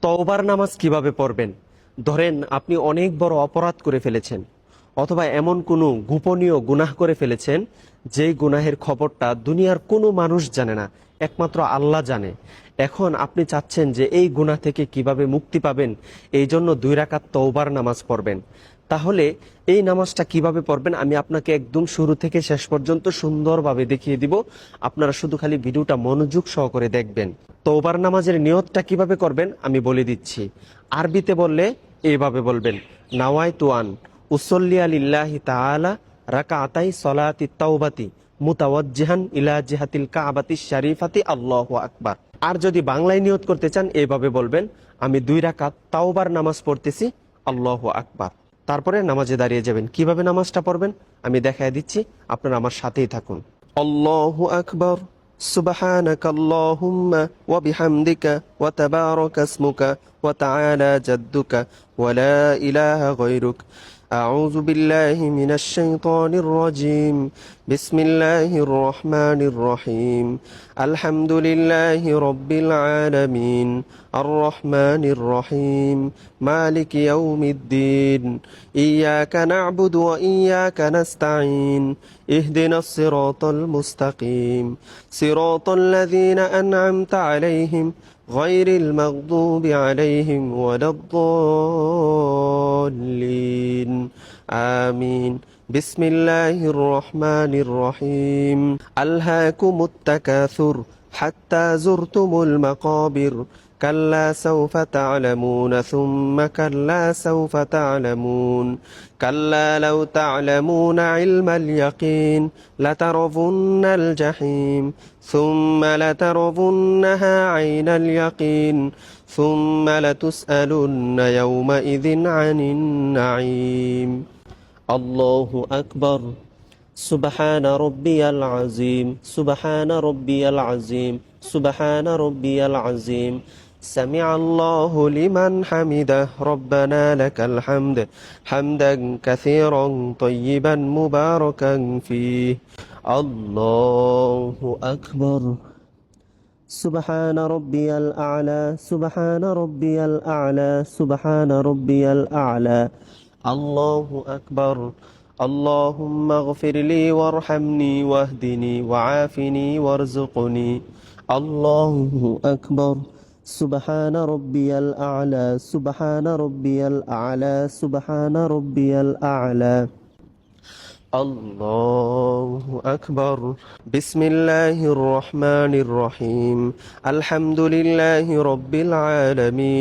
তওবার নামাজ কিভাবে পড়বেন? ধরেন আপনি অনেক বড় অপরাধ করে ফেলেছেন, অথবা এমন কোনো গোপনীয় গুনাহ করে ফেলেছেন যেই গুনাহের খবরটা দুনিয়ার কোনো মানুষ জানে না, একমাত্র আল্লাহ জানে। এখন আপনি চাচ্ছেন যে এই গুনাহ থেকে কিভাবে মুক্তি পাবেন, এই জন্য 2 রাকাত তওবার নামাজ পড়বেন। তাহলে এই নামাজটা কিভাবে পড়বেন আমি আপনাকে একদম শুরু থেকে শেষ পর্যন্ত সুন্দরভাবে দেখিয়ে দিব। আপনারা শুধু খালি ভিডিওটা মনোযোগ সহকারে দেখবেন। তওবার নামাজের নিয়তটা কিভাবে করবেন আমি বলে দিচ্ছি। আরবিতে বললে এইভাবে বলবেন, নাওয়াইতু আন উসল্লিয়া লিল্লাহি তাআলা রাকাতাই সলাতি তাওবাতি মুতাওয়াজ্জিহান ইলা জিহাতিল কাবাতি শরীফাতি আল্লাহু আকবার। আর যদি বাংলায় নিয়ত করতে চান এইভাবে বলবেন, আমি 2 রাকাত তাওবার নামাজ পড়তেছি, আল্লাহু আকবার। তারপরে নামাজে দাঁড়িয়ে যাবেন। কিভাবে নামাজটা পড়বেন আমি দেখায় দিচ্ছি, আপনারা আমার সাথেই থাকুন। আল্লাহু আকবার, সুবহানাকাল্লাহুম্মা ওয়া বিহামদিকা ওয়া তাবারাকা ইসমুকা ওয়া তাআলা জাদ্দুকা ওয়া লা ইলাহা গায়রুক। أعوذ بالله من الشيطان الرجيم. بسم الله الرحمن الرحيم. الحمد لله رب العالمين الرحمن الرحيم مالك يوم الدين إياك نعبد وإياك نستعين اهدنا الصراط المستقيم صراط الذين أنعمت عليهم غير المغضوب عليهم ولا الضالين آمين. بسم الله الرحمن الرحيم. ألهاكم التكاثر حتى زرتم المقابر كلا سوف تعلمون ثم كلا سوف تعلمون كلا لو تعلمون علم اليقين لترون الجحيم ثم لترونها عين اليقين ثم لتسألن يومئذ عن النعيم. الله أكبر. سبحان ربي العظيم سبحان ربي العظيم سبحان ربي العظيم. سمع الله لمن حمده ربنا لك الحمد حمدا كثيرا طيبا مباركا فيه. الله أكبر. سبحان ربي الأعلى سبحان ربي الأعلى سبحان ربي الأعلى. الله أكبر. اللهم اغفر لي وارحمني واهدني وعافني وارزقني. الله أكبر. سبحان ربي الأعلى سبحان ربي الأعلى سبحان ربي الأعلى. الله أكبر. بسم الله الرحمن الرحيم. الحمد لله رب العالمين.